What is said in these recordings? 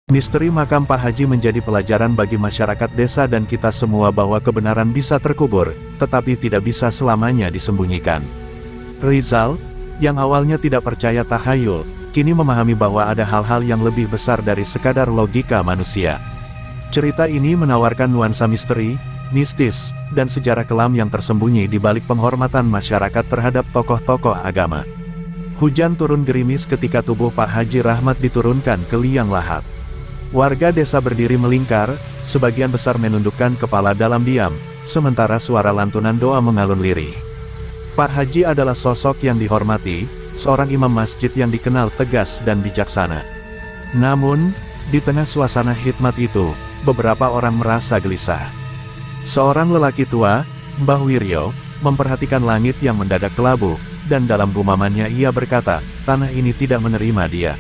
Misteri makam Pak Haji menjadi pelajaran bagi masyarakat desa dan kita semua bahwa kebenaran bisa terkubur, tetapi tidak bisa selamanya disembunyikan. Rizal, yang awalnya tidak percaya tahayul, kini memahami bahwa ada hal-hal yang lebih besar dari sekadar logika manusia. Cerita ini menawarkan nuansa misteri, mistis, dan sejarah kelam yang tersembunyi di balik penghormatan masyarakat terhadap tokoh-tokoh agama. Hujan turun gerimis ketika tubuh Pak Haji Rahmat diturunkan ke liang lahat. Warga desa berdiri melingkar, sebagian besar menundukkan kepala dalam diam, sementara suara lantunan doa mengalun lirih. Pak Haji adalah sosok yang dihormati, seorang imam masjid yang dikenal tegas dan bijaksana. Namun, di tengah suasana khidmat itu, beberapa orang merasa gelisah. Seorang lelaki tua, Mbah Wiryo, memperhatikan langit yang mendadak kelabu, dan dalam gumamannya ia berkata, tanah ini tidak menerima dia.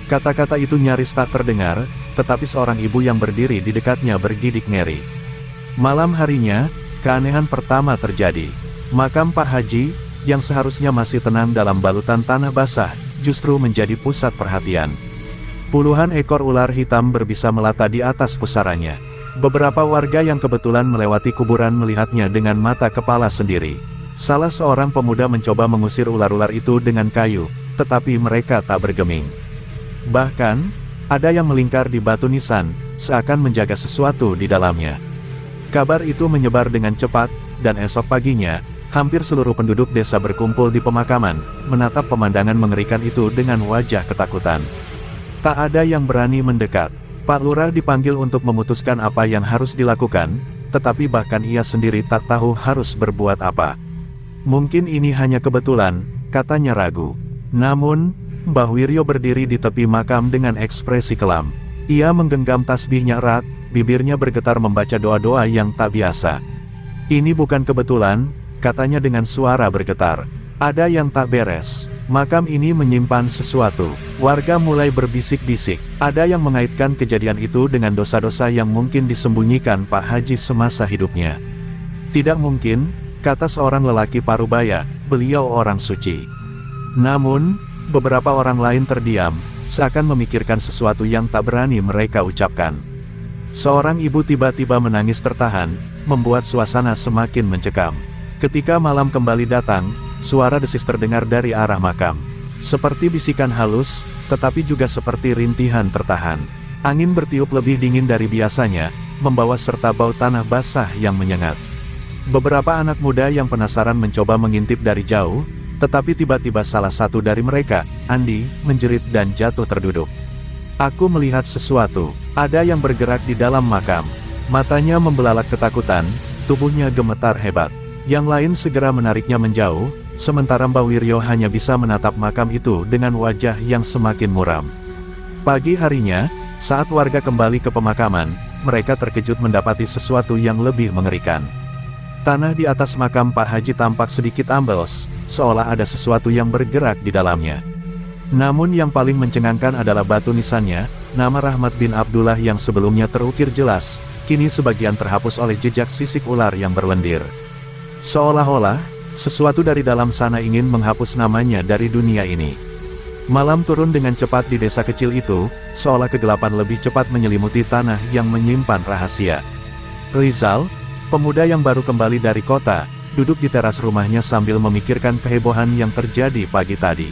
Kata-kata itu nyaris tak terdengar, tetapi seorang ibu yang berdiri di dekatnya bergidik ngeri. Malam harinya, keanehan pertama terjadi. Makam Pak Haji, yang seharusnya masih tenang dalam balutan tanah basah, justru menjadi pusat perhatian. Puluhan ekor ular hitam berbisa melata di atas pusarannya. Beberapa warga yang kebetulan melewati kuburan melihatnya dengan mata kepala sendiri. Salah seorang pemuda mencoba mengusir ular-ular itu dengan kayu, tetapi mereka tak bergeming. Bahkan, ada yang melingkar di batu nisan, seakan menjaga sesuatu di dalamnya. Kabar itu menyebar dengan cepat, dan esok paginya, hampir seluruh penduduk desa berkumpul di pemakaman, menatap pemandangan mengerikan itu dengan wajah ketakutan. Tak ada yang berani mendekat. Pak Lurah dipanggil untuk memutuskan apa yang harus dilakukan, tetapi bahkan ia sendiri tak tahu harus berbuat apa. Mungkin ini hanya kebetulan, katanya ragu. Namun, Mbah Wiryo berdiri di tepi makam dengan ekspresi kelam. Ia menggenggam tasbihnya erat, bibirnya bergetar membaca doa-doa yang tak biasa. Ini bukan kebetulan, katanya dengan suara bergetar. Ada yang tak beres. Makam ini menyimpan sesuatu. Warga mulai berbisik-bisik. Ada yang mengaitkan kejadian itu dengan dosa-dosa yang mungkin disembunyikan Pak Haji semasa hidupnya. Tidak mungkin, kata seorang lelaki parubaya, beliau orang suci. Namun, beberapa orang lain terdiam, seakan memikirkan sesuatu yang tak berani mereka ucapkan. Seorang ibu tiba-tiba menangis tertahan, membuat suasana semakin mencekam. Ketika malam kembali datang, suara desis terdengar dari arah makam. Seperti bisikan halus, tetapi juga seperti rintihan tertahan. Angin bertiup lebih dingin dari biasanya, membawa serta bau tanah basah yang menyengat. Beberapa anak muda yang penasaran mencoba mengintip dari jauh, tetapi tiba-tiba salah satu dari mereka, Andi, menjerit dan jatuh terduduk. Aku melihat sesuatu, ada yang bergerak di dalam makam. Matanya membelalak ketakutan, tubuhnya gemetar hebat. Yang lain segera menariknya menjauh, sementara Mbah Wiryo hanya bisa menatap makam itu dengan wajah yang semakin muram. Pagi harinya, saat warga kembali ke pemakaman, mereka terkejut mendapati sesuatu yang lebih mengerikan. Tanah di atas makam Pak Haji tampak sedikit ambles, seolah ada sesuatu yang bergerak di dalamnya. Namun yang paling mencengangkan adalah batu nisannya, nama Rahmat bin Abdullah yang sebelumnya terukir jelas, kini sebagian terhapus oleh jejak sisik ular yang berlendir. Seolah-olah, sesuatu dari dalam sana ingin menghapus namanya dari dunia ini. Malam turun dengan cepat di desa kecil itu, seolah kegelapan lebih cepat menyelimuti tanah yang menyimpan rahasia. Rizal, pemuda yang baru kembali dari kota, duduk di teras rumahnya sambil memikirkan kehebohan yang terjadi pagi tadi.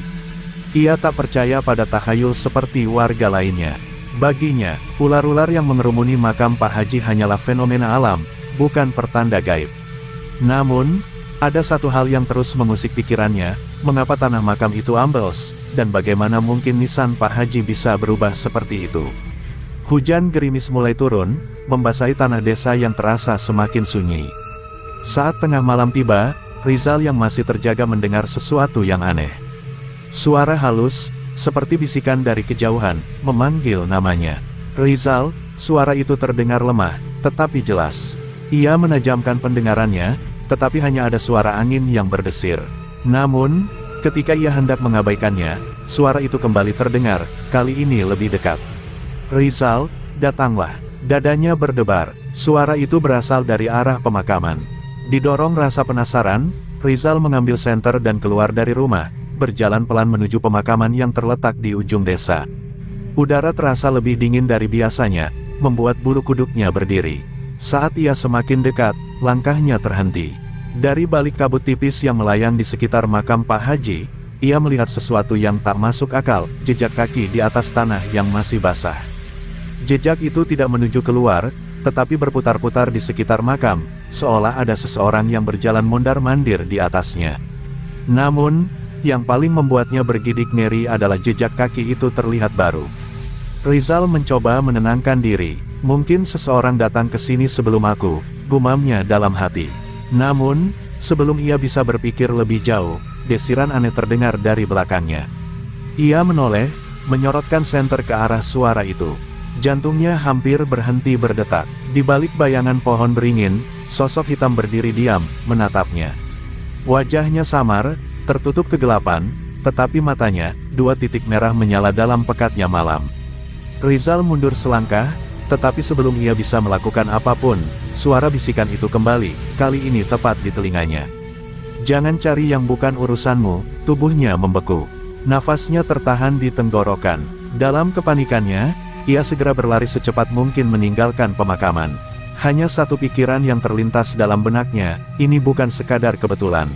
Ia tak percaya pada tahayul seperti warga lainnya. Baginya, ular-ular yang mengerumuni makam Pak Haji hanyalah fenomena alam, bukan pertanda gaib. Namun, ada satu hal yang terus mengusik pikirannya, mengapa tanah makam itu ambles, dan bagaimana mungkin nisan Pak Haji bisa berubah seperti itu. Hujan gerimis mulai turun, membasahi tanah desa yang terasa semakin sunyi. Saat tengah malam tiba, Rizal yang masih terjaga mendengar sesuatu yang aneh. Suara halus, seperti bisikan dari kejauhan, memanggil namanya. Rizal, suara itu terdengar lemah, tetapi jelas. Ia menajamkan pendengarannya, tetapi hanya ada suara angin yang berdesir. Namun, ketika ia hendak mengabaikannya, suara itu kembali terdengar, kali ini lebih dekat. Rizal, datanglah. Dadanya berdebar. Suara itu berasal dari arah pemakaman. Didorong rasa penasaran, Rizal mengambil senter dan keluar dari rumah, berjalan pelan menuju pemakaman yang terletak di ujung desa. Udara terasa lebih dingin dari biasanya, membuat bulu kuduknya berdiri. Saat ia semakin dekat, langkahnya terhenti. Dari balik kabut tipis yang melayang di sekitar makam Pak Haji, ia melihat sesuatu yang tak masuk akal, jejak kaki di atas tanah yang masih basah. Jejak itu tidak menuju keluar, tetapi berputar-putar di sekitar makam, seolah ada seseorang yang berjalan mondar-mandir di atasnya. Namun, yang paling membuatnya bergidik ngeri adalah jejak kaki itu terlihat baru. Rizal mencoba menenangkan diri. Mungkin seseorang datang ke sini sebelum aku, gumamnya dalam hati. Namun, sebelum ia bisa berpikir lebih jauh, desiran aneh terdengar dari belakangnya. Ia menoleh, menyorotkan senter ke arah suara itu. Jantungnya hampir berhenti berdetak. Di balik bayangan pohon beringin, sosok hitam berdiri diam, menatapnya. Wajahnya samar, tertutup kegelapan, tetapi matanya, dua titik merah menyala dalam pekatnya malam. Rizal mundur selangkah, tetapi sebelum ia bisa melakukan apapun, suara bisikan itu kembali, kali ini tepat di telinganya. Jangan cari yang bukan urusanmu, tubuhnya membeku. Nafasnya tertahan di tenggorokan. Dalam kepanikannya, ia segera berlari secepat mungkin meninggalkan pemakaman. Hanya satu pikiran yang terlintas dalam benaknya, ini bukan sekadar kebetulan.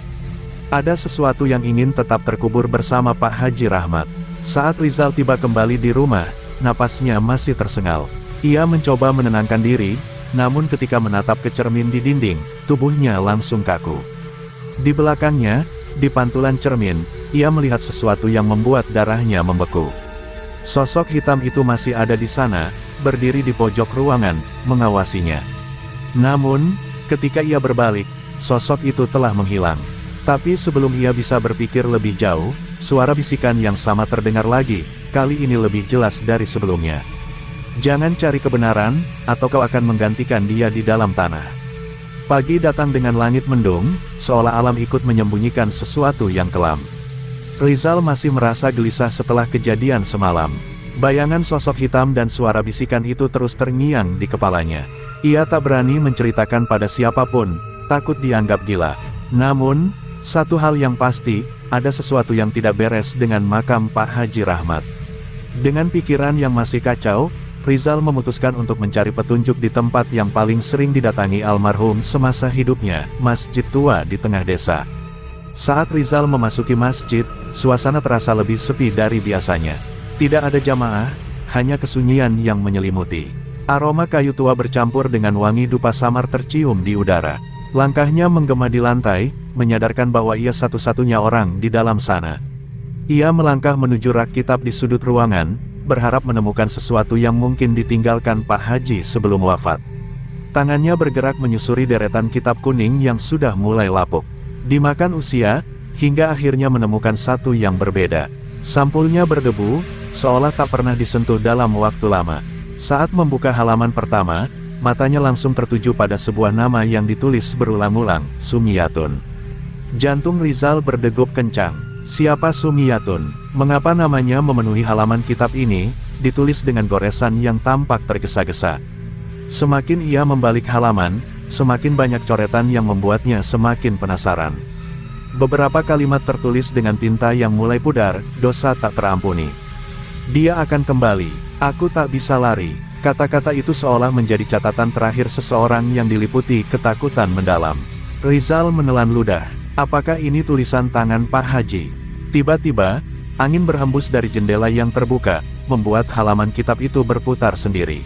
Ada sesuatu yang ingin tetap terkubur bersama Pak Haji Rahmat. Saat Rizal tiba kembali di rumah, napasnya masih tersengal. Ia mencoba menenangkan diri, namun ketika menatap ke cermin di dinding, tubuhnya langsung kaku. Di belakangnya, di pantulan cermin, ia melihat sesuatu yang membuat darahnya membeku. Sosok hitam itu masih ada di sana, berdiri di pojok ruangan, mengawasinya. Namun, ketika ia berbalik, sosok itu telah menghilang. Tapi sebelum ia bisa berpikir lebih jauh, suara bisikan yang sama terdengar lagi, kali ini lebih jelas dari sebelumnya. Jangan cari kebenaran, atau kau akan menggantikan dia di dalam tanah. Pagi datang dengan langit mendung, seolah alam ikut menyembunyikan sesuatu yang kelam. Rizal masih merasa gelisah setelah kejadian semalam. Bayangan sosok hitam dan suara bisikan itu terus terngiang di kepalanya. Ia tak berani menceritakan pada siapapun, takut dianggap gila. Namun, satu hal yang pasti, ada sesuatu yang tidak beres dengan makam Pak Haji Rahmat. Dengan pikiran yang masih kacau, Rizal memutuskan untuk mencari petunjuk di tempat yang paling sering didatangi almarhum semasa hidupnya, masjid tua di tengah desa. Saat Rizal memasuki masjid, suasana terasa lebih sepi dari biasanya. Tidak ada jamaah, hanya kesunyian yang menyelimuti. Aroma kayu tua bercampur dengan wangi dupa samar tercium di udara. Langkahnya menggema di lantai, menyadarkan bahwa ia satu-satunya orang di dalam sana. Ia melangkah menuju rak kitab di sudut ruangan, berharap menemukan sesuatu yang mungkin ditinggalkan Pak Haji sebelum wafat. Tangannya bergerak menyusuri deretan kitab kuning yang sudah mulai lapuk. Dimakan usia, hingga akhirnya menemukan satu yang berbeda. Sampulnya berdebu, seolah tak pernah disentuh dalam waktu lama. Saat membuka halaman pertama, matanya langsung tertuju pada sebuah nama yang ditulis berulang-ulang, Sumiyatun. Jantung Rizal berdegup kencang. Siapa Sumiyatun? Mengapa namanya memenuhi halaman kitab ini, ditulis dengan goresan yang tampak tergesa-gesa? Semakin ia membalik halaman, semakin banyak coretan yang membuatnya semakin penasaran. Beberapa kalimat tertulis dengan tinta yang mulai pudar, dosa tak terampuni. Dia akan kembali, aku tak bisa lari. Kata-kata itu seolah menjadi catatan terakhir seseorang yang diliputi ketakutan mendalam. Rizal menelan ludah. Apakah ini tulisan tangan Pak Haji? Tiba-tiba, angin berhembus dari jendela yang terbuka, membuat halaman kitab itu berputar sendiri.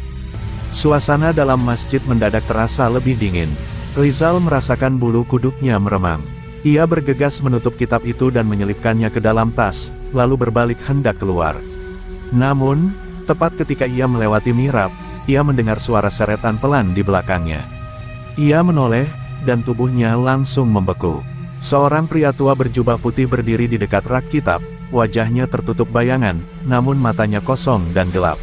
Suasana dalam masjid mendadak terasa lebih dingin. Rizal merasakan bulu kuduknya meremang. Ia bergegas menutup kitab itu dan menyelipkannya ke dalam tas, lalu berbalik hendak keluar. Namun, tepat ketika ia melewati mihrab, ia mendengar suara seretan pelan di belakangnya. Ia menoleh, dan tubuhnya langsung membeku. Seorang pria tua berjubah putih berdiri di dekat rak kitab, wajahnya tertutup bayangan, namun matanya kosong dan gelap.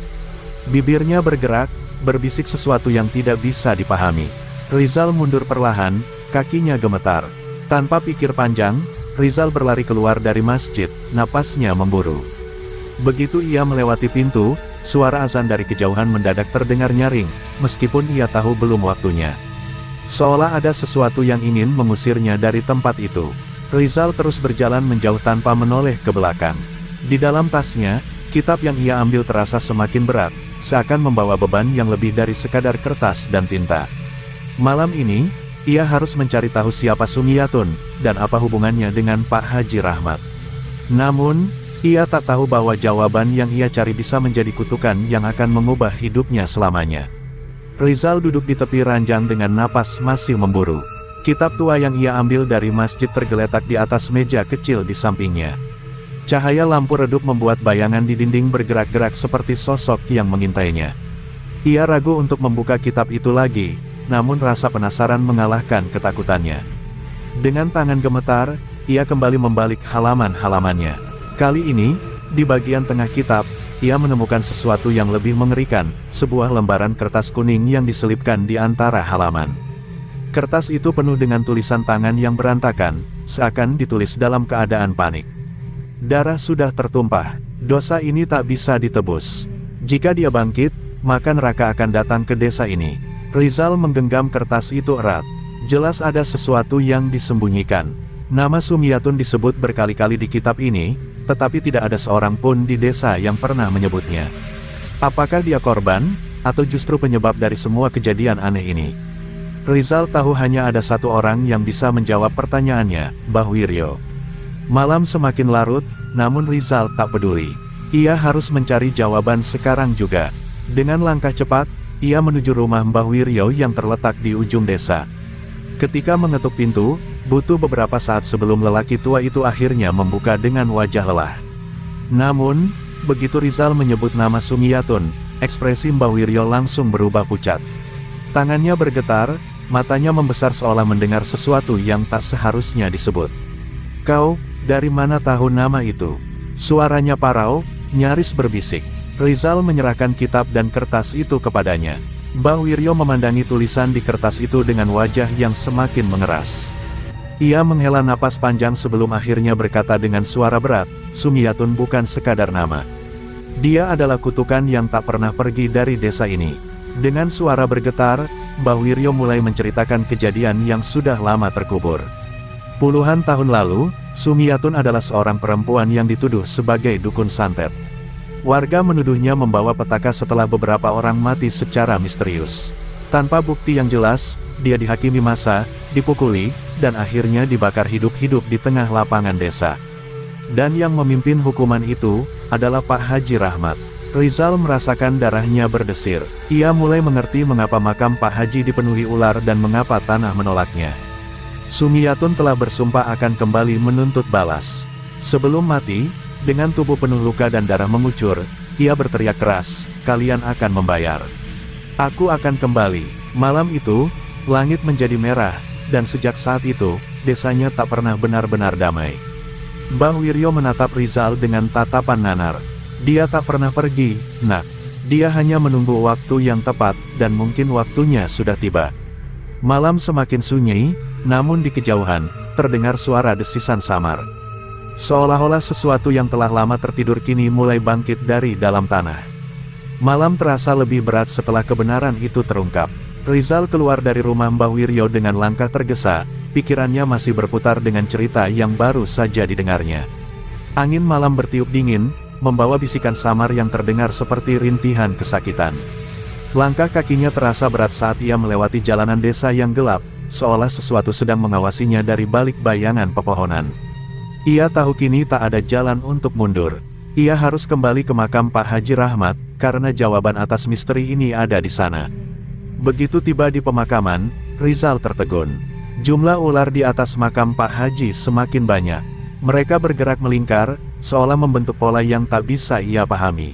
Bibirnya bergerak, berbisik sesuatu yang tidak bisa dipahami. Rizal mundur perlahan, kakinya gemetar. Tanpa pikir panjang, Rizal berlari keluar dari masjid, napasnya memburu. Begitu ia melewati pintu, suara azan dari kejauhan mendadak terdengar nyaring, meskipun ia tahu belum waktunya. Seolah ada sesuatu yang ingin mengusirnya dari tempat itu. Rizal terus berjalan menjauh tanpa menoleh ke belakang. Di dalam tasnya, Kitab yang ia ambil terasa semakin berat, seakan membawa beban yang lebih dari sekadar kertas dan tinta. Malam ini, ia harus mencari tahu siapa Sumiyatun, dan apa hubungannya dengan Pak Haji Rahmat. Namun, ia tak tahu bahwa jawaban yang ia cari bisa menjadi kutukan yang akan mengubah hidupnya selamanya. Rizal duduk di tepi ranjang dengan napas masih memburu. Kitab tua yang ia ambil dari masjid tergeletak di atas meja kecil di sampingnya. Cahaya lampu redup membuat bayangan di dinding bergerak-gerak seperti sosok yang mengintainya. Ia ragu untuk membuka kitab itu lagi, namun rasa penasaran mengalahkan ketakutannya. Dengan tangan gemetar, ia kembali membalik halaman-halamannya. Kali ini, di bagian tengah kitab, ia menemukan sesuatu yang lebih mengerikan, sebuah lembaran kertas kuning yang diselipkan di antara halaman. Kertas itu penuh dengan tulisan tangan yang berantakan, seakan ditulis dalam keadaan panik. Darah sudah tertumpah, dosa ini tak bisa ditebus. Jika dia bangkit, maka neraka akan datang ke desa ini. Rizal menggenggam kertas itu erat. Jelas ada sesuatu yang disembunyikan. Nama Sumiyatun disebut berkali-kali di kitab ini, tetapi tidak ada seorang pun di desa yang pernah menyebutnya. Apakah dia korban, atau justru penyebab dari semua kejadian aneh ini? Rizal tahu hanya ada satu orang yang bisa menjawab pertanyaannya, Mbah Wiryo. Malam semakin larut, namun Rizal tak peduli. Ia harus mencari jawaban sekarang juga. Dengan langkah cepat, ia menuju rumah Mbah Wiryo yang terletak di ujung desa. Ketika mengetuk pintu, butuh beberapa saat sebelum lelaki tua itu akhirnya membuka dengan wajah lelah. Namun, begitu Rizal menyebut nama Sumiyatun, ekspresi Mbah Wiryo langsung berubah pucat. Tangannya bergetar, matanya membesar seolah mendengar sesuatu yang tak seharusnya disebut. "Kau, dari mana tahu nama itu?" Suaranya parau, nyaris berbisik. Rizal menyerahkan kitab dan kertas itu kepadanya. Mbah Wiryo memandangi tulisan di kertas itu dengan wajah yang semakin mengeras. Ia menghela napas panjang sebelum akhirnya berkata dengan suara berat, "Sumiyatun bukan sekadar nama. Dia adalah kutukan yang tak pernah pergi dari desa ini." Dengan suara bergetar, Mbah Wiryo mulai menceritakan kejadian yang sudah lama terkubur. Puluhan tahun lalu, Sumiyatun adalah seorang perempuan yang dituduh sebagai dukun santet. Warga menuduhnya membawa petaka setelah beberapa orang mati secara misterius. Tanpa bukti yang jelas, dia dihakimi massa, dipukuli, dan akhirnya dibakar hidup-hidup di tengah lapangan desa. Dan yang memimpin hukuman itu, adalah Pak Haji Rahmat. Rizal merasakan darahnya berdesir. Ia mulai mengerti mengapa makam Pak Haji dipenuhi ular dan mengapa tanah menolaknya. Sumiyatun telah bersumpah akan kembali menuntut balas. Sebelum mati, dengan tubuh penuh luka dan darah mengucur, ia berteriak keras, "Kalian akan membayar. Aku akan kembali." Malam itu, langit menjadi merah, dan sejak saat itu, desanya tak pernah benar-benar damai. Mbah Wiryo menatap Rizal dengan tatapan nanar. "Dia tak pernah pergi, nak. Dia hanya menunggu waktu yang tepat, dan mungkin waktunya sudah tiba." Malam semakin sunyi, namun di kejauhan, terdengar suara desisan samar. Seolah-olah sesuatu yang telah lama tertidur kini mulai bangkit dari dalam tanah. Malam terasa lebih berat setelah kebenaran itu terungkap. Rizal keluar dari rumah Mbah Wiryo dengan langkah tergesa, pikirannya masih berputar dengan cerita yang baru saja didengarnya. Angin malam bertiup dingin, membawa bisikan samar yang terdengar seperti rintihan kesakitan. Langkah kakinya terasa berat saat ia melewati jalanan desa yang gelap, seolah sesuatu sedang mengawasinya dari balik bayangan pepohonan. Ia tahu kini tak ada jalan untuk mundur. Ia harus kembali ke makam Pak Haji Rahmat, karena jawaban atas misteri ini ada di sana. Begitu tiba di pemakaman, Rizal tertegun. Jumlah ular di atas makam Pak Haji semakin banyak. Mereka bergerak melingkar, seolah membentuk pola yang tak bisa ia pahami.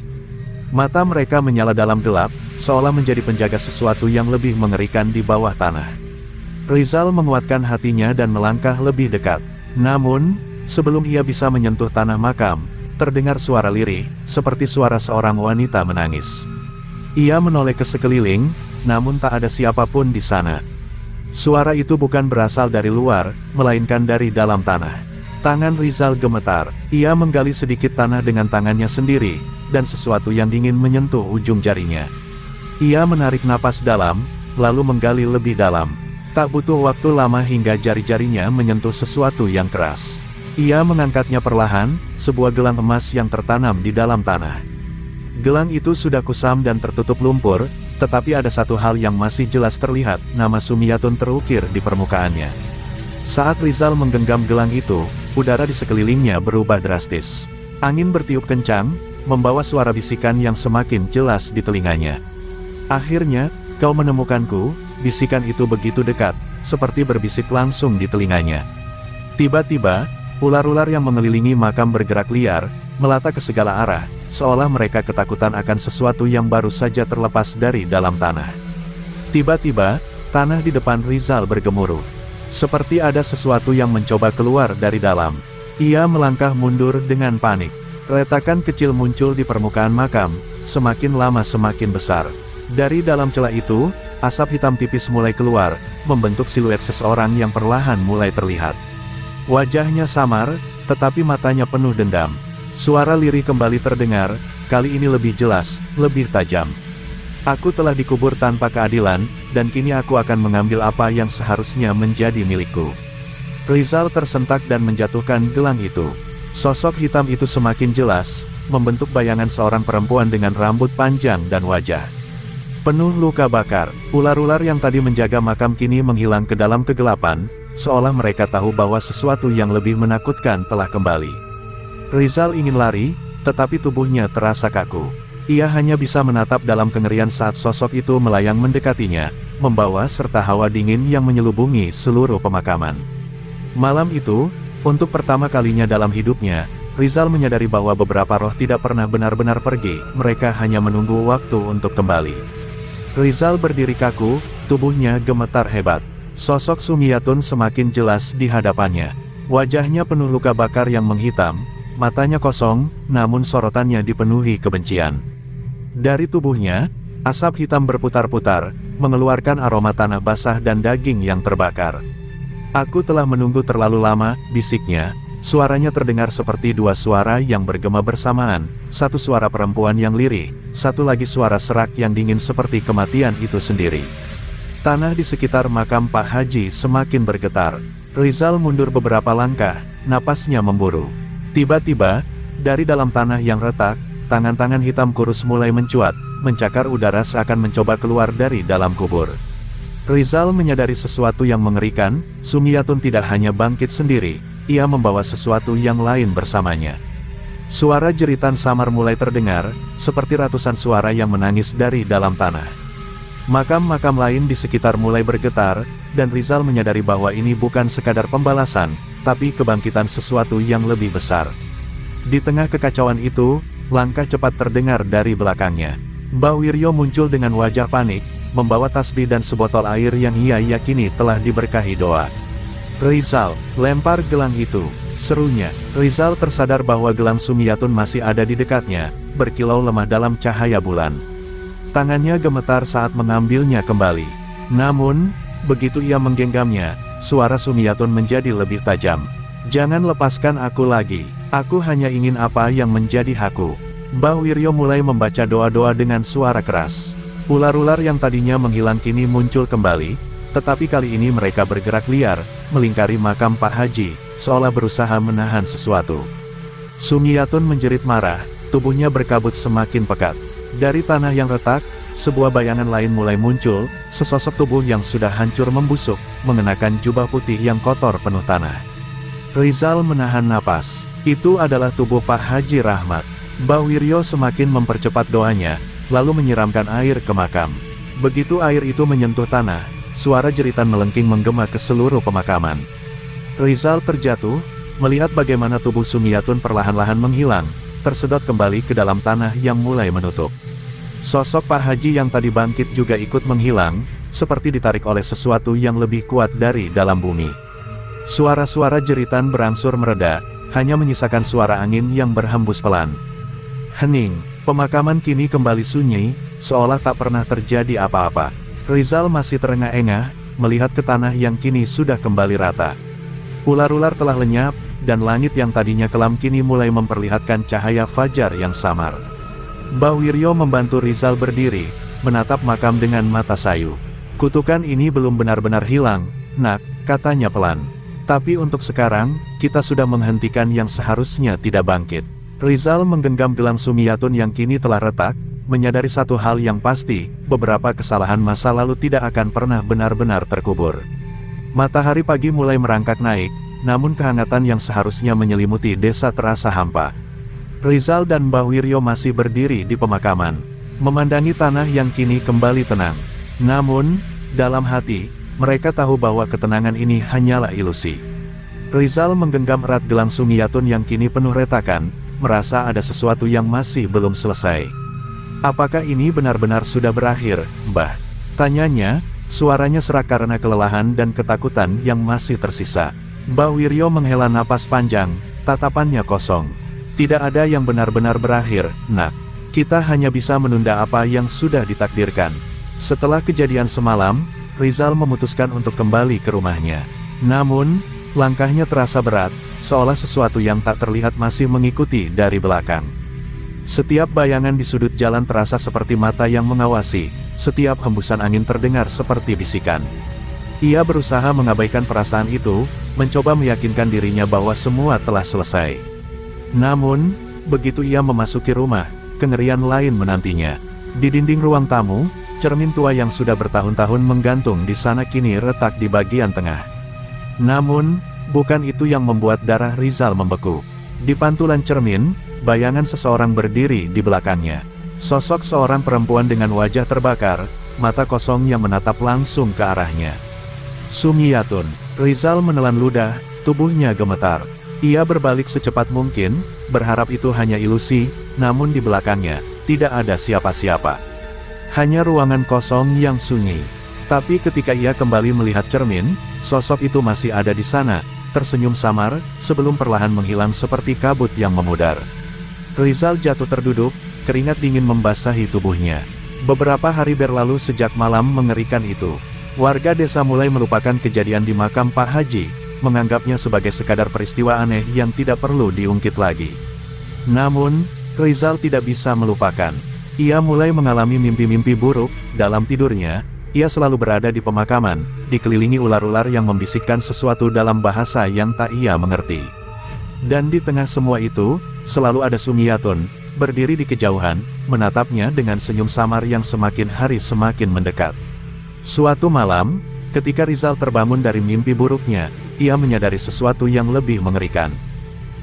Mata mereka menyala dalam gelap, seolah menjadi penjaga sesuatu yang lebih mengerikan di bawah tanah. Rizal menguatkan hatinya dan melangkah lebih dekat. Namun, sebelum ia bisa menyentuh tanah makam, terdengar suara lirih, seperti suara seorang wanita menangis. Ia menoleh ke sekeliling, namun tak ada siapapun di sana. Suara itu bukan berasal dari luar, melainkan dari dalam tanah. Tangan Rizal gemetar. Ia menggali sedikit tanah dengan tangannya sendiri, dan sesuatu yang dingin menyentuh ujung jarinya. Ia menarik napas dalam, lalu menggali lebih dalam. Tak butuh waktu lama hingga jari-jarinya menyentuh sesuatu yang keras. Ia mengangkatnya perlahan, sebuah gelang emas yang tertanam di dalam tanah. Gelang itu sudah kusam dan tertutup lumpur, tetapi ada satu hal yang masih jelas terlihat, nama Sumiyatun terukir di permukaannya. Saat Rizal menggenggam gelang itu, udara di sekelilingnya berubah drastis. Angin bertiup kencang, membawa suara bisikan yang semakin jelas di telinganya. "Akhirnya, kau menemukanku," bisikan itu begitu dekat, seperti berbisik langsung di telinganya. Tiba-tiba, ular-ular yang mengelilingi makam bergerak liar, melata ke segala arah, seolah mereka ketakutan akan sesuatu yang baru saja terlepas dari dalam tanah. Tiba-tiba, tanah di depan Rizal bergemuruh. Seperti ada sesuatu yang mencoba keluar dari dalam. Ia melangkah mundur dengan panik. Retakan kecil muncul di permukaan makam, semakin lama semakin besar. Dari dalam celah itu, asap hitam tipis mulai keluar, membentuk siluet seseorang yang perlahan mulai terlihat. Wajahnya samar, tetapi matanya penuh dendam. Suara lirih kembali terdengar, kali ini lebih jelas, lebih tajam. "Aku telah dikubur tanpa keadilan, dan kini aku akan mengambil apa yang seharusnya menjadi milikku." Rizal tersentak dan menjatuhkan gelang itu. Sosok hitam itu semakin jelas, membentuk bayangan seorang perempuan dengan rambut panjang dan wajah penuh luka bakar. Ular-ular yang tadi menjaga makam kini menghilang ke dalam kegelapan, seolah mereka tahu bahwa sesuatu yang lebih menakutkan telah kembali. Rizal ingin lari, tetapi tubuhnya terasa kaku. Ia hanya bisa menatap dalam kengerian saat sosok itu melayang mendekatinya, membawa serta hawa dingin yang menyelubungi seluruh pemakaman. Malam itu, untuk pertama kalinya dalam hidupnya, Rizal menyadari bahwa beberapa roh tidak pernah benar-benar pergi, mereka hanya menunggu waktu untuk kembali. Rizal berdiri kaku, tubuhnya gemetar hebat. Sosok Sumiyatun semakin jelas di hadapannya. Wajahnya penuh luka bakar yang menghitam, matanya kosong, namun sorotannya dipenuhi kebencian. Dari tubuhnya, asap hitam berputar-putar, mengeluarkan aroma tanah basah dan daging yang terbakar. "Aku telah menunggu terlalu lama," bisiknya. Suaranya terdengar seperti dua suara yang bergema bersamaan, satu suara perempuan yang lirih, satu lagi suara serak yang dingin seperti kematian itu sendiri. Tanah di sekitar makam Pak Haji semakin bergetar. Rizal mundur beberapa langkah, napasnya memburu. Tiba-tiba, dari dalam tanah yang retak, tangan-tangan hitam kurus mulai mencuat, mencakar udara seakan mencoba keluar dari dalam kubur. Rizal menyadari sesuatu yang mengerikan, Sumiyatun tidak hanya bangkit sendiri, ia membawa sesuatu yang lain bersamanya. Suara jeritan samar mulai terdengar, seperti ratusan suara yang menangis dari dalam tanah. Makam-makam lain di sekitar mulai bergetar, dan Rizal menyadari bahwa ini bukan sekadar pembalasan, tapi kebangkitan sesuatu yang lebih besar. Di tengah kekacauan itu, langkah cepat terdengar dari belakangnya. Mbah Wiryo muncul dengan wajah panik, membawa tasbih dan sebotol air yang ia yakini telah diberkahi doa. "Rizal, lempar gelang itu," serunya. Rizal tersadar bahwa gelang Sumiyatun masih ada di dekatnya, berkilau lemah dalam cahaya bulan. Tangannya gemetar saat mengambilnya kembali. Namun, begitu ia menggenggamnya, suara Sumiyatun menjadi lebih tajam. "Jangan lepaskan aku lagi, aku hanya ingin apa yang menjadi hakku." Mbah Wiryo mulai membaca doa-doa dengan suara keras. Ular-ular yang tadinya menghilang kini muncul kembali, tetapi kali ini mereka bergerak liar, melingkari makam Pak Haji, seolah berusaha menahan sesuatu. Sumiyatun menjerit marah, tubuhnya berkabut semakin pekat. Dari tanah yang retak, sebuah bayangan lain mulai muncul, sesosok tubuh yang sudah hancur membusuk, mengenakan jubah putih yang kotor penuh tanah. Rizal menahan napas. Itu adalah tubuh Pak Haji Rahmat. Mbah Wiryo semakin mempercepat doanya, lalu menyiramkan air ke makam. Begitu air itu menyentuh tanah, suara jeritan melengking menggema ke seluruh pemakaman. Rizal terjatuh, melihat bagaimana tubuh Sumiyatun perlahan-lahan menghilang, tersedot kembali ke dalam tanah yang mulai menutup. Sosok Pak Haji yang tadi bangkit juga ikut menghilang, seperti ditarik oleh sesuatu yang lebih kuat dari dalam bumi. Suara-suara jeritan berangsur mereda, hanya menyisakan suara angin yang berhembus pelan. Hening, pemakaman kini kembali sunyi, seolah tak pernah terjadi apa-apa. Rizal masih terengah-engah, melihat ke tanah yang kini sudah kembali rata. Ular-ular telah lenyap, dan langit yang tadinya kelam kini mulai memperlihatkan cahaya fajar yang samar. Mbah Wiryo membantu Rizal berdiri, menatap makam dengan mata sayu. "Kutukan ini belum benar-benar hilang, Nak," katanya pelan. Tapi untuk sekarang, kita sudah menghentikan yang seharusnya tidak bangkit. Rizal menggenggam gelang Sumiyatun yang kini telah retak, menyadari satu hal yang pasti, beberapa kesalahan masa lalu tidak akan pernah benar-benar terkubur. Matahari pagi mulai merangkak naik, namun kehangatan yang seharusnya menyelimuti desa terasa hampa. Rizal dan Mbah Wiryo masih berdiri di pemakaman, memandangi tanah yang kini kembali tenang. Namun, dalam hati, mereka tahu bahwa ketenangan ini hanyalah ilusi. Rizal menggenggam erat gelang Sumiyatun yang kini penuh retakan, merasa ada sesuatu yang masih belum selesai. Apakah ini benar-benar sudah berakhir, Mbah? Tanyanya, suaranya serak karena kelelahan dan ketakutan yang masih tersisa. Mbah Wiryo menghela napas panjang, tatapannya kosong. Tidak ada yang benar-benar berakhir, Nak. Kita hanya bisa menunda apa yang sudah ditakdirkan. Setelah kejadian semalam, Rizal memutuskan untuk kembali ke rumahnya. Namun, langkahnya terasa berat, seolah sesuatu yang tak terlihat masih mengikuti dari belakang. Setiap bayangan di sudut jalan terasa seperti mata yang mengawasi, setiap hembusan angin terdengar seperti bisikan. Ia berusaha mengabaikan perasaan itu, mencoba meyakinkan dirinya bahwa semua telah selesai. Namun, begitu ia memasuki rumah, kengerian lain menantinya. Di dinding ruang tamu, cermin tua yang sudah bertahun-tahun menggantung di sana kini retak di bagian tengah. Namun, bukan itu yang membuat darah Rizal membeku. Di pantulan cermin, bayangan seseorang berdiri di belakangnya. Sosok seorang perempuan dengan wajah terbakar, mata kosong yang menatap langsung ke arahnya. Sumiyatun. Rizal menelan ludah, tubuhnya gemetar. Ia berbalik secepat mungkin, berharap itu hanya ilusi, namun di belakangnya, tidak ada siapa-siapa. Hanya ruangan kosong yang sunyi. Tapi ketika ia kembali melihat cermin, sosok itu masih ada di sana, tersenyum samar, sebelum perlahan menghilang seperti kabut yang memudar. Rizal jatuh terduduk, keringat dingin membasahi tubuhnya. Beberapa hari berlalu sejak malam mengerikan itu. Warga desa mulai melupakan kejadian di makam Pak Haji, menganggapnya sebagai sekadar peristiwa aneh yang tidak perlu diungkit lagi. Namun, Rizal tidak bisa melupakan. Ia mulai mengalami mimpi-mimpi buruk. Dalam tidurnya, ia selalu berada di pemakaman, dikelilingi ular-ular yang membisikkan sesuatu dalam bahasa yang tak ia mengerti. Dan di tengah semua itu, selalu ada Sumiyatun, berdiri di kejauhan, menatapnya dengan senyum samar yang semakin hari semakin mendekat. Suatu malam, ketika Rizal terbangun dari mimpi buruknya, ia menyadari sesuatu yang lebih mengerikan.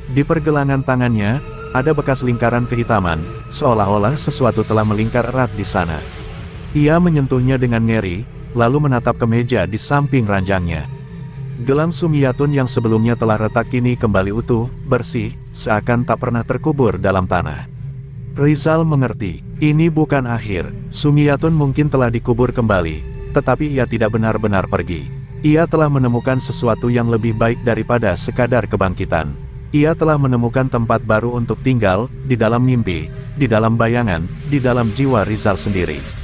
Di pergelangan tangannya, ada bekas lingkaran kehitaman, seolah-olah sesuatu telah melingkar erat di sana. Ia menyentuhnya dengan ngeri, lalu menatap ke meja di samping ranjangnya. Gelang Sumiyatun yang sebelumnya telah retak kini kembali utuh, bersih, seakan tak pernah terkubur dalam tanah. Rizal mengerti, ini bukan akhir. Sumiyatun mungkin telah dikubur kembali, tetapi ia tidak benar-benar pergi. Ia telah menemukan sesuatu yang lebih baik daripada sekadar kebangkitan. Ia telah menemukan tempat baru untuk tinggal, di dalam mimpi, di dalam bayangan, di dalam jiwa Rizal sendiri.